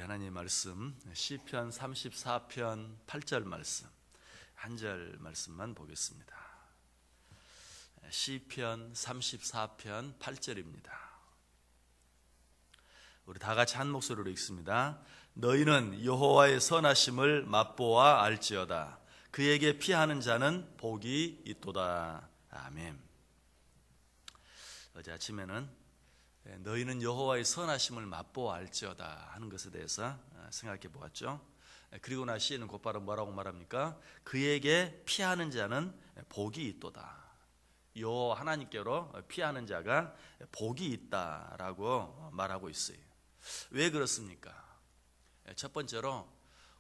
하나님의 말씀 시편 34편 8절 말씀 한 절 말씀만 보겠습니다. 시편 34편 8절입니다. 우리 다 같이 한 목소리로 읽습니다. 너희는 여호와의 선하심을 맛보아 알지어다. 그에게 피하는 자는 복이 있도다. 아멘. 어제 아침에는 너희는 여호와의 선하심을 맛보아 알지어다 하는 것에 대해서 생각해 보았죠. 그리고 나 시에는 곧바로 뭐라고 말합니까? 그에게 피하는 자는 복이 있도다. 요 하나님께로 피하는 자가 복이 있다라고 말하고 있어요. 왜 그렇습니까? 첫 번째로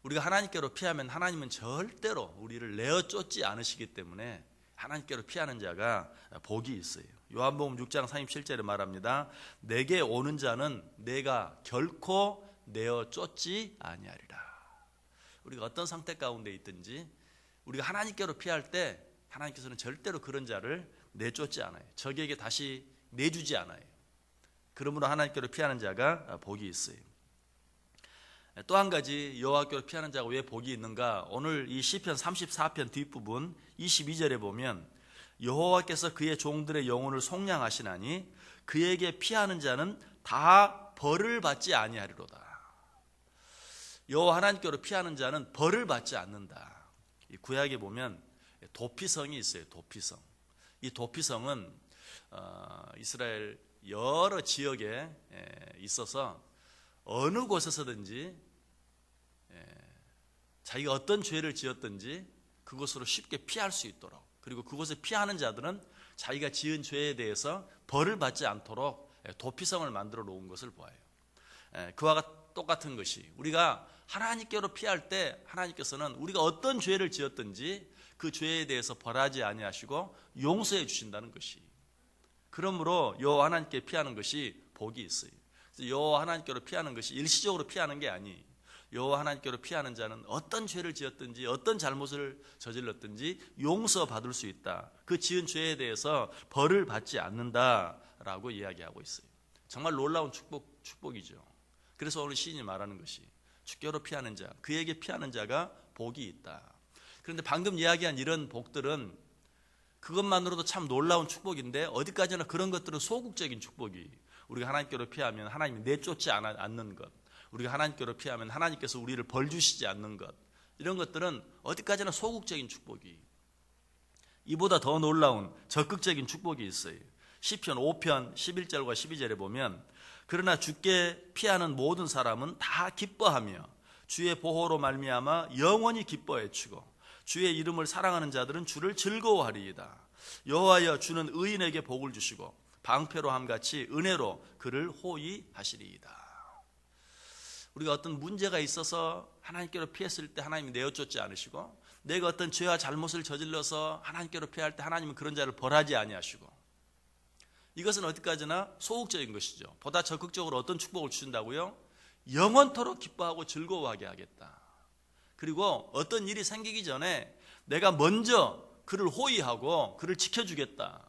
우리가 하나님께로 피하면 하나님은 절대로 우리를 내어 쫓지 않으시기 때문에 하나님께로 피하는 자가 복이 있어요. 요한복음 6장 37절에 말합니다. 내게 오는 자는 내가 결코 내어 쫓지 아니하리라. 우리가 어떤 상태 가운데 있든지 우리가 하나님께로 피할 때 하나님께서는 절대로 그런 자를 내쫓지 않아요. 적에게 다시 내주지 않아요. 그러므로 하나님께로 피하는 자가 복이 있어요. 또 한 가지 여호와께로 피하는 자가 왜 복이 있는가? 오늘 이 시편 34편 뒷부분 22절에 보면 여호와께서 그의 종들의 영혼을 속량하시나니 그에게 피하는 자는 다 벌을 받지 아니하리로다. 여호와 하나님께로 피하는 자는 벌을 받지 않는다. 이 구약에 보면 도피성이 있어요. 도피성. 이 도피성은 이스라엘 여러 지역에 있어서 어느 곳에서든지 자기가 어떤 죄를 지었든지 그곳으로 쉽게 피할 수 있도록, 그리고 그곳에 피하는 자들은 자기가 지은 죄에 대해서 벌을 받지 않도록 도피성을 만들어 놓은 것을 보아요. 그와 똑같은 것이 우리가 하나님께로 피할 때 하나님께서는 우리가 어떤 죄를 지었든지 그 죄에 대해서 벌하지 아니하시고 용서해 주신다는 것이, 그러므로 여호와 하나님께 피하는 것이 복이 있어요. 여호와 하나님께로 피하는 것이 일시적으로 피하는 게 아니, 여호와 하나님께로 피하는 자는 어떤 죄를 지었든지 어떤 잘못을 저질렀든지 용서받을 수 있다. 그 지은 죄에 대해서 벌을 받지 않는다라고 이야기하고 있어요. 정말 놀라운 축복이죠. 그래서 오늘 시인이 말하는 것이 주께로 피하는 자, 그에게 피하는 자가 복이 있다. 그런데 방금 이야기한 이런 복들은 그것만으로도 참 놀라운 축복인데 어디까지나 그런 것들은 소극적인 축복이, 우리가 하나님께로 피하면 하나님이 내쫓지 않는 것, 우리가 하나님께로 피하면 하나님께서 우리를 벌 주시지 않는 것, 이런 것들은 어디까지나 소극적인 축복이, 이보다 더 놀라운 적극적인 축복이 있어요. 시편 5편 11절과 12절에 보면 그러나 주께 피하는 모든 사람은 다 기뻐하며 주의 보호로 말미암아 영원히 기뻐해 주고 주의 이름을 사랑하는 자들은 주를 즐거워하리이다. 여호와여 주는 의인에게 복을 주시고 방패로 함같이 은혜로 그를 호위하시리이다. 우리가 어떤 문제가 있어서 하나님께로 피했을 때 하나님이 내어쫓지 않으시고, 내가 어떤 죄와 잘못을 저질러서 하나님께로 피할 때 하나님은 그런 자를 벌하지 아니하시고, 이것은 어디까지나 소극적인 것이죠. 보다 적극적으로 어떤 축복을 주신다고요? 영원토록 기뻐하고 즐거워하게 하겠다. 그리고 어떤 일이 생기기 전에 내가 먼저 그를 호위하고 그를 지켜주겠다.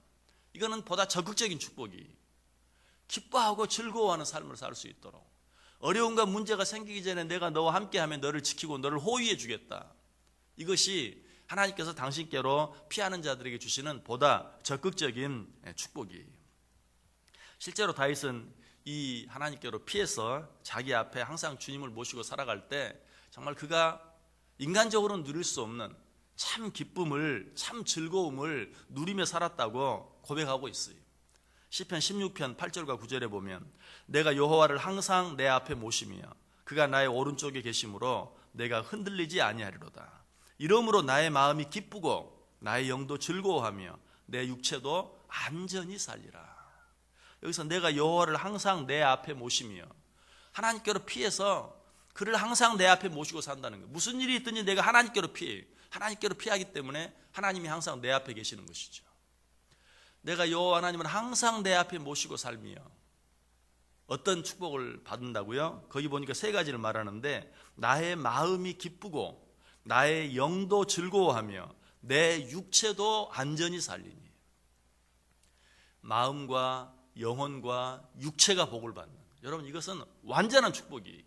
이거는 보다 적극적인 축복이, 기뻐하고 즐거워하는 삶을 살 수 있도록, 어려움과 문제가 생기기 전에 내가 너와 함께하면 너를 지키고 너를 호위해 주겠다. 이것이 하나님께서 당신께로 피하는 자들에게 주시는 보다 적극적인 축복이에요. 실제로 다윗은 이 하나님께로 피해서 자기 앞에 항상 주님을 모시고 살아갈 때 정말 그가 인간적으로는 누릴 수 없는 참 기쁨을, 참 즐거움을 누리며 살았다고 고백하고 있어요. 시편 16편 8절과 9절에 보면 내가 여호와를 항상 내 앞에 모시며 그가 나의 오른쪽에 계심으로 내가 흔들리지 아니하리로다. 이러므로 나의 마음이 기쁘고 나의 영도 즐거워하며 내 육체도 안전히 살리라. 여기서 내가 여호와를 항상 내 앞에 모시며, 하나님께로 피해서 그를 항상 내 앞에 모시고 산다는 거예요. 무슨 일이 있든지 내가 하나님께로 피해, 하나님께로 피하기 때문에 하나님이 항상 내 앞에 계시는 것이죠. 내가 여호와 하나님을 항상 내 앞에 모시고 살며 어떤 축복을 받는다고요? 거기 보니까 세 가지를 말하는데 나의 마음이 기쁘고 나의 영도 즐거워하며 내 육체도 안전히 살리니, 마음과 영혼과 육체가 복을 받는, 여러분 이것은 완전한 축복이,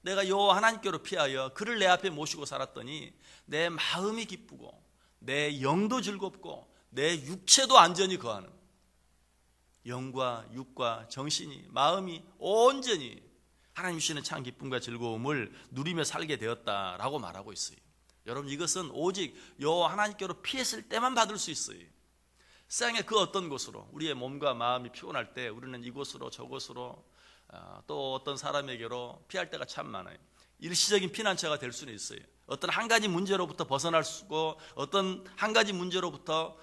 내가 여호와 하나님께로 피하여 그를 내 앞에 모시고 살았더니 내 마음이 기쁘고 내 영도 즐겁고 내 육체도 안전히 거하는, 영과 육과 정신이 마음이 온전히 하나님 주시는 참 기쁨과 즐거움을 누리며 살게 되었다라고 말하고 있어요. 여러분, 이것은 오직 여호와 하나님께로 피했을 때만 받을 수 있어요. 세상의 그 어떤 곳으로 우리의 몸과 마음이 피곤할 때 우리는 이곳으로 저곳으로 또 어떤 사람에게로 피할 때가 참 많아요. 일시적인 피난처가 될 수는 있어요. 어떤 한 가지 문제로부터 벗어날 수 있고 어떤 한 가지 문제로부터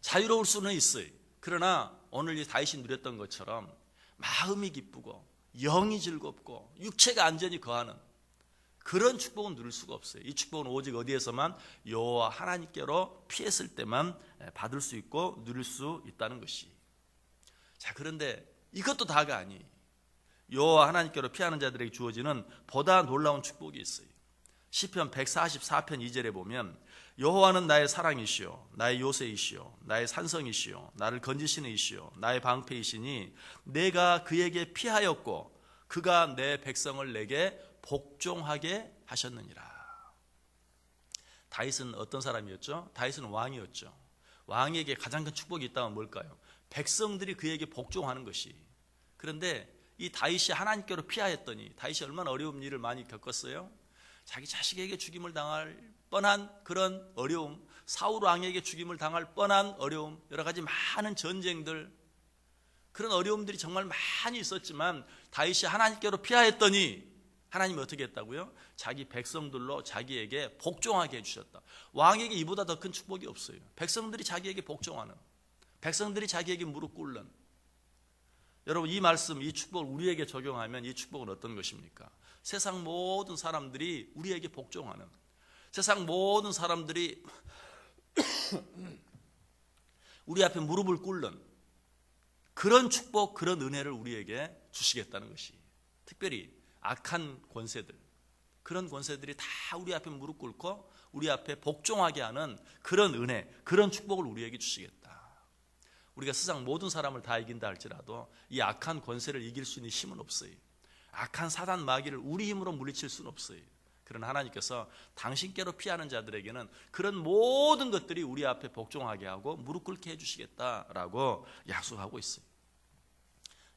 자유로울 수는 있어요. 그러나 오늘 이 다윗이 누렸던 것처럼 마음이 기쁘고 영이 즐겁고 육체가 안전히 거하는 그런 축복은 누릴 수가 없어요. 이 축복은 오직 어디에서만 여호와 하나님께로 피했을 때만 받을 수 있고 누릴 수 있다는 것이. 자, 그런데 이것도 다가 아니에요. 여호와 하나님께로 피하는 자들에게 주어지는 보다 놀라운 축복이 있어요. 시편 144편 2절에 보면 여호와는 나의 사랑이시요 나의 요새이시요 나의 산성이시요 나를 건지시는 이시요 나의 방패이시니 내가 그에게 피하였고 그가 내 백성을 내게 복종하게 하셨느니라. 다윗은 어떤 사람이었죠? 다윗은 왕이었죠. 왕에게 가장 큰 축복이 있다면 뭘까요? 백성들이 그에게 복종하는 것이. 그런데 이 다윗이 하나님께로 피하였더니 다윗이 얼마나 어려운 일을 많이 겪었어요? 자기 자식에게 죽임을 당할 뻔한 그런 어려움, 사울 왕에게 죽임을 당할 뻔한 어려움, 여러 가지 많은 전쟁들, 그런 어려움들이 정말 많이 있었지만 다윗이 하나님께로 피하였더니 하나님이 어떻게 했다고요? 자기 백성들로 자기에게 복종하게 해주셨다. 왕에게 이보다 더 큰 축복이 없어요. 백성들이 자기에게 복종하는, 백성들이 자기에게 무릎 꿇는. 여러분, 이 말씀, 이 축복을 우리에게 적용하면 이 축복은 어떤 것입니까? 세상 모든 사람들이 우리에게 복종하는, 세상 모든 사람들이 우리 앞에 무릎을 꿇는 그런 축복, 그런 은혜를 우리에게 주시겠다는 것이. 특별히 악한 권세들, 그런 권세들이 다 우리 앞에 무릎 꿇고 우리 앞에 복종하게 하는 그런 은혜, 그런 축복을 우리에게 주시겠다. 우리가 세상 모든 사람을 다 이긴다 할지라도 이 악한 권세를 이길 수 있는 힘은 없어요. 악한 사단 마귀를 우리 힘으로 물리칠 수는 없어요. 그러나 하나님께서 당신께로 피하는 자들에게는 그런 모든 것들이 우리 앞에 복종하게 하고 무릎 꿇게 해주시겠다라고 약속하고 있어요.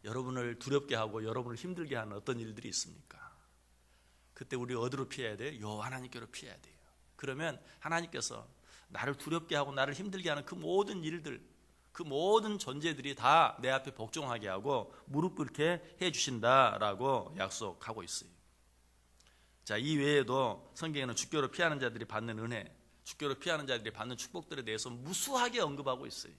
여러분을 두렵게 하고 여러분을 힘들게 하는 어떤 일들이 있습니까? 그때 우리 어디로 피해야 돼요? 여호와 하나님께로 피해야 돼요. 그러면 하나님께서 나를 두렵게 하고 나를 힘들게 하는 그 모든 일들, 그 모든 존재들이 다 내 앞에 복종하게 하고 무릎 꿇게 해주신다라고 약속하고 있어요. 자, 이 외에도 성경에는 주께로 피하는 자들이 받는 은혜, 주께로 피하는 자들이 받는 축복들에 대해서 무수하게 언급하고 있어요.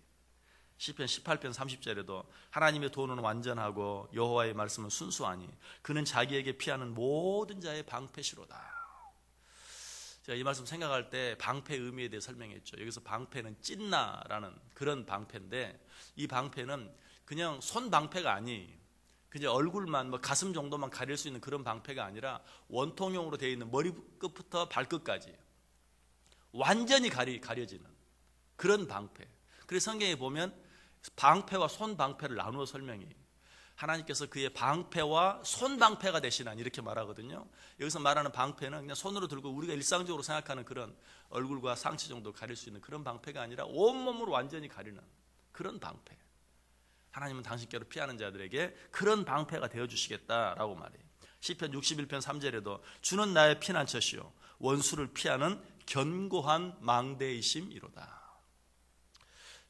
시편 18편 30절에도 하나님의 도는 완전하고 여호와의 말씀은 순수하니 그는 자기에게 피하는 모든 자의 방패시로다. 제가 이 말씀 생각할 때 방패 의미에 대해 설명했죠. 여기서 방패는 찐나라는 그런 방패인데, 이 방패는 그냥 손 방패가 아니, 그냥 얼굴만 가슴 정도만 가릴 수 있는 그런 방패가 아니라 원통형으로 되어 있는 머리끝부터 발끝까지 완전히 가려지는 그런 방패. 그래서 성경에 보면 방패와 손 방패를 나누어 설명해요. 하나님께서 그의 방패와 손 방패가 되시나니 이렇게 말하거든요. 여기서 말하는 방패는 그냥 손으로 들고 우리가 일상적으로 생각하는 그런 얼굴과 상체 정도 가릴 수 있는 그런 방패가 아니라 온몸으로 완전히 가리는 그런 방패. 하나님은 당신께로 피하는 자들에게 그런 방패가 되어주시겠다라고 말해요. 시편 61편 3절에도 주는 나의 피난처시요 원수를 피하는 견고한 망대이심이로다.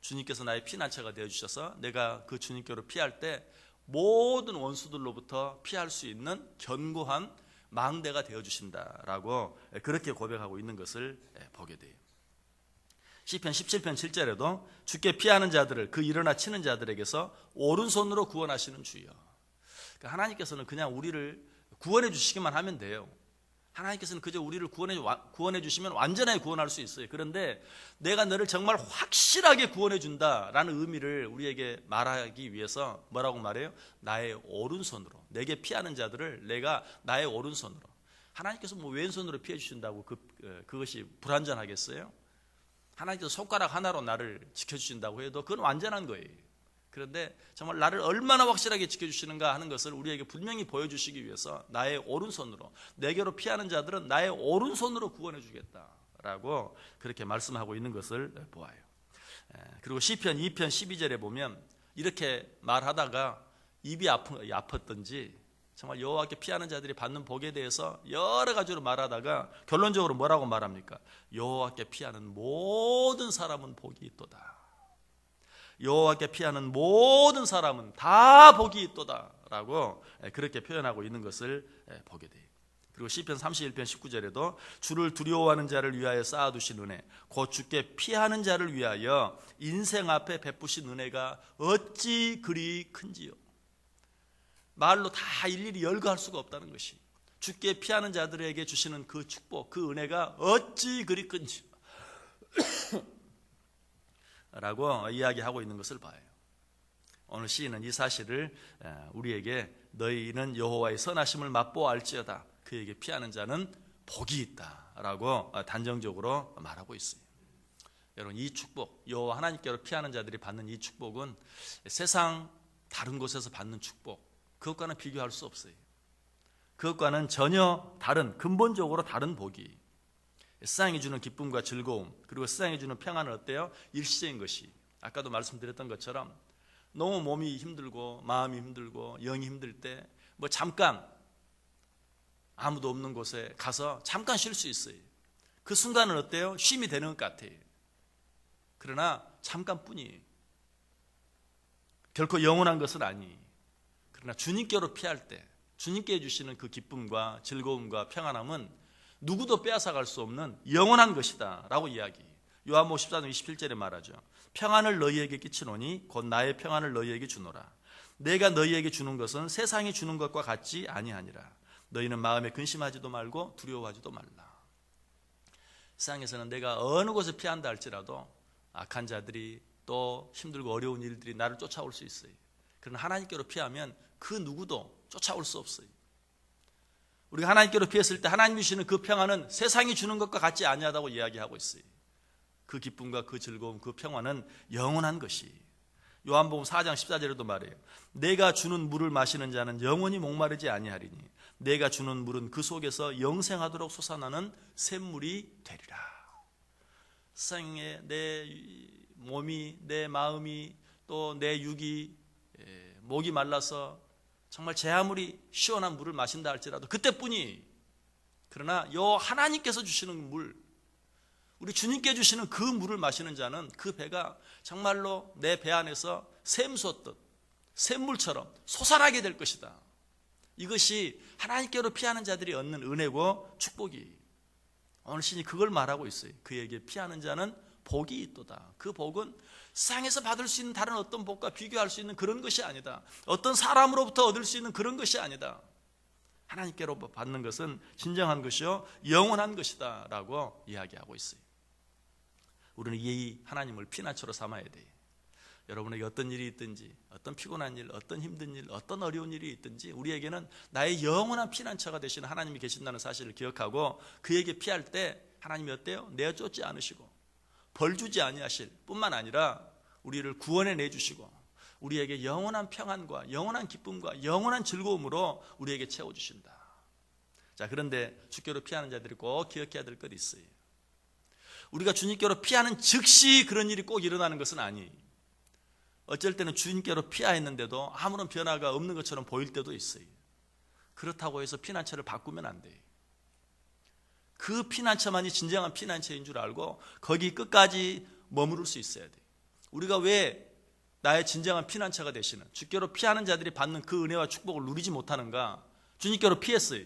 주님께서 나의 피난처가 되어주셔서 내가 그 주님께로 피할 때 모든 원수들로부터 피할 수 있는 견고한 망대가 되어주신다라고 그렇게 고백하고 있는 것을 보게 돼요. 시편 17편 7절에도 주께 피하는 자들을 그 일어나 치는 자들에게서 오른손으로 구원하시는 주여. 그러니까 하나님께서는 그냥 우리를 구원해 주시기만 하면 돼요. 하나님께서는 그저 우리를 구원해 주시면 완전하게 구원할 수 있어요. 그런데 내가 너를 정말 확실하게 구원해 준다라는 의미를 우리에게 말하기 위해서 뭐라고 말해요? 나의 오른손으로, 내게 피하는 자들을 내가 나의 오른손으로. 하나님께서 왼손으로 피해 주신다고 그것이 불완전하겠어요? 하나님께서 손가락 하나로 나를 지켜주신다고 해도 그건 완전한 거예요. 그런데 정말 나를 얼마나 확실하게 지켜주시는가 하는 것을 우리에게 분명히 보여주시기 위해서 나의 오른손으로, 내게로 피하는 자들은 나의 오른손으로 구원해 주겠다라고 그렇게 말씀하고 있는 것을 보아요. 그리고 시편 2편 12절에 보면 이렇게 말하다가 입이 아팠던지 정말 여호와께 피하는 자들이 받는 복에 대해서 여러 가지로 말하다가 결론적으로 뭐라고 말합니까? 여호와께 피하는 모든 사람은 복이 있도다. 여호와께 피하는 모든 사람은 다 복이 있도다 라고 그렇게 표현하고 있는 것을 보게 돼요. 그리고 시편 31편 19절에도 주를 두려워하는 자를 위하여 쌓아두신 은혜, 곧 주께 피하는 자를 위하여 인생 앞에 베푸신 은혜가 어찌 그리 큰지요. 말로 다 일일이 열거할 수가 없다는 것이, 주께 피하는 자들에게 주시는 그 축복, 그 은혜가 어찌 그리 큰지 라고 이야기하고 있는 것을 봐요. 오늘 시인은 이 사실을 우리에게 너희는 여호와의 선하심을 맛보아 알지어다, 그에게 피하는 자는 복이 있다라고 단정적으로 말하고 있어요. 여러분, 이 축복, 여호와 하나님께로 피하는 자들이 받는 이 축복은 세상 다른 곳에서 받는 축복, 그것과는 비교할 수 없어요. 그것과는 전혀 다른, 근본적으로 다른 복이, 세상이 주는 기쁨과 즐거움, 그리고 세상이 주는 평안은 어때요? 일시적인 것이, 아까도 말씀드렸던 것처럼 너무 몸이 힘들고 마음이 힘들고 영이 힘들 때 뭐 잠깐 아무도 없는 곳에 가서 잠깐 쉴 수 있어요. 그 순간은 어때요? 쉼이 되는 것 같아요. 그러나 잠깐뿐이에요. 결코 영원한 것은 아니에요. 그러나 주님께로 피할 때 주님께 주시는 그 기쁨과 즐거움과 평안함은 누구도 빼앗아갈 수 없는 영원한 것이다 라고 이야기해요. 요한복음 14장 27절에 말하죠. 평안을 너희에게 끼치노니 곧 나의 평안을 너희에게 주노라. 내가 너희에게 주는 것은 세상이 주는 것과 같지 아니하니라. 너희는 마음에 근심하지도 말고 두려워하지도 말라. 세상에서는 내가 어느 곳에 피한다 할지라도 악한 자들이 또 힘들고 어려운 일들이 나를 쫓아올 수 있어요. 그러나 하나님께로 피하면 그 누구도 쫓아올 수 없어요. 우리가 하나님께로 피했을 때 하나님이 주시는 그 평안은 세상이 주는 것과 같지 아니하다고 이야기하고 있어요. 그 기쁨과 그 즐거움, 그 평안은 영원한 것이. 요한복음 4장 14절에도 말해요. 내가 주는 물을 마시는 자는 영원히 목마르지 아니하리니 내가 주는 물은 그 속에서 영생하도록 솟아나는 샘물이 되리라. 세상에 내 몸이, 내 마음이, 또 내 육이 목이 말라서 정말 제 아무리 시원한 물을 마신다 할지라도 그때뿐이. 그러나 요 하나님께서 주시는 물, 우리 주님께 주시는 그 물을 마시는 자는 그 배가 정말로 내 배 안에서 샘 솟듯 샘물처럼 솟아나게 될 것이다. 이것이 하나님께로 피하는 자들이 얻는 은혜고 축복이. 오늘 신이 그걸 말하고 있어요. 그에게 피하는 자는 복이 있도다. 그 복은 세상에서 받을 수 있는 다른 어떤 복과 비교할 수 있는 그런 것이 아니다. 어떤 사람으로부터 얻을 수 있는 그런 것이 아니다. 하나님께로 받는 것은 진정한 것이요 영원한 것이다 라고 이야기하고 있어요. 우리는 이 하나님을 피난처로 삼아야 돼요. 여러분에게 어떤 일이 있든지, 어떤 피곤한 일, 어떤 힘든 일, 어떤 어려운 일이 있든지 우리에게는 나의 영원한 피난처가 되시는 하나님이 계신다는 사실을 기억하고 그에게 피할 때 하나님이 어때요? 내쫓지 않으시고 벌 주지 아니하실 뿐만 아니라 우리를 구원해 내주시고 우리에게 영원한 평안과 영원한 기쁨과 영원한 즐거움으로 우리에게 채워주신다. 자, 그런데 주께로 피하는 자들이 꼭 기억해야 될 것이 있어요. 우리가 주님께로 피하는 즉시 그런 일이 꼭 일어나는 것은 아니에요. 어쩔 때는 주님께로 피하였는데도 아무런 변화가 없는 것처럼 보일 때도 있어요. 그렇다고 해서 피난처를 바꾸면 안 돼요. 그 피난처만이 진정한 피난처인 줄 알고 거기 끝까지 머무를 수 있어야 돼요. 우리가 왜 나의 진정한 피난처가 되시는, 주께로 피하는 자들이 받는 그 은혜와 축복을 누리지 못하는가? 주님께로 피했어요.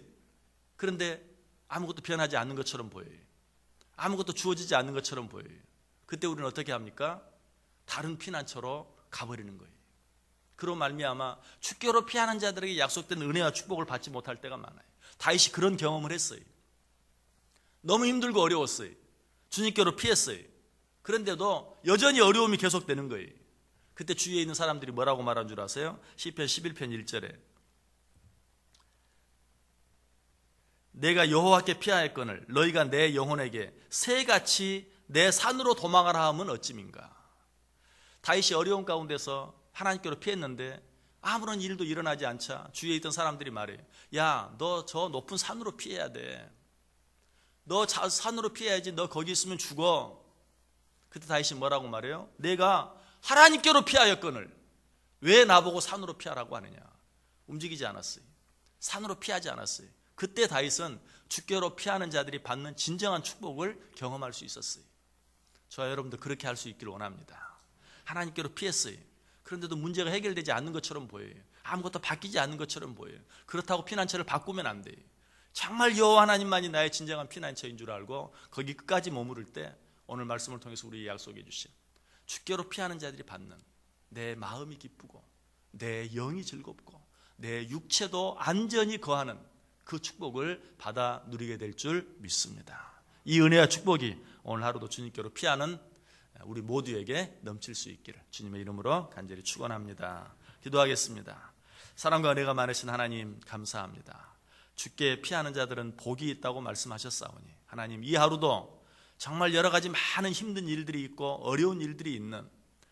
그런데 아무것도 변하지 않는 것처럼 보여요. 아무것도 주어지지 않는 것처럼 보여요. 그때 우리는 어떻게 합니까? 다른 피난처로 가버리는 거예요. 그로 말미암아 주께로 피하는 자들에게 약속된 은혜와 축복을 받지 못할 때가 많아요. 다윗이 그런 경험을 했어요. 너무 힘들고 어려웠어요. 주님께로 피했어요. 그런데도 여전히 어려움이 계속되는 거예요. 그때 주위에 있는 사람들이 뭐라고 말한 줄 아세요? 시편 11편 1절에 내가 여호와께 피하였거늘 너희가 내 영혼에게 새같이 내 산으로 도망하라 하면 어찌민가. 다윗이 어려운 가운데서 하나님께로 피했는데 아무런 일도 일어나지 않자 주위에 있던 사람들이 말해요. 야, 너 저 높은 산으로 피해야 돼. 너 산으로 피해야지. 너 거기 있으면 죽어. 그때 다윗이 뭐라고 말해요? 내가 하나님께로 피하였거늘 왜 나보고 산으로 피하라고 하느냐. 움직이지 않았어요. 산으로 피하지 않았어요. 그때 다윗은 주께로 피하는 자들이 받는 진정한 축복을 경험할 수 있었어요. 저와 여러분도 그렇게 할 수 있기를 원합니다. 하나님께로 피했어요. 그런데도 문제가 해결되지 않는 것처럼 보여요. 아무것도 바뀌지 않는 것처럼 보여요. 그렇다고 피난처를 바꾸면 안 돼요. 정말 여호와 하나님만이 나의 진정한 피난처인 줄 알고 거기 끝까지 머무를 때 오늘 말씀을 통해서 우리에게 약속해 주신 주께로 피하는 자들이 받는 내 마음이 기쁘고 내 영이 즐겁고 내 육체도 안전히 거하는 그 축복을 받아 누리게 될 줄 믿습니다. 이 은혜와 축복이 오늘 하루도 주님께로 피하는 우리 모두에게 넘칠 수 있기를 주님의 이름으로 간절히 축원합니다. 기도하겠습니다. 사랑과 은혜가 많으신 하나님 감사합니다. 주께 피하는 자들은 복이 있다고 말씀하셨사오니 하나님 이 하루도 정말 여러 가지 많은 힘든 일들이 있고 어려운 일들이 있는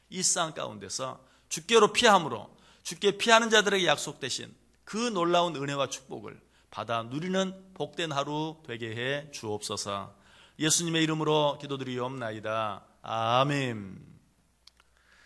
이 상황 가운데서 주께로 피함으로 주께 피하는 자들에게 약속되신 그 놀라운 은혜와 축복을 받아 누리는 복된 하루 되게 해 주옵소서. 예수님의 이름으로 기도드리옵나이다. 아멘.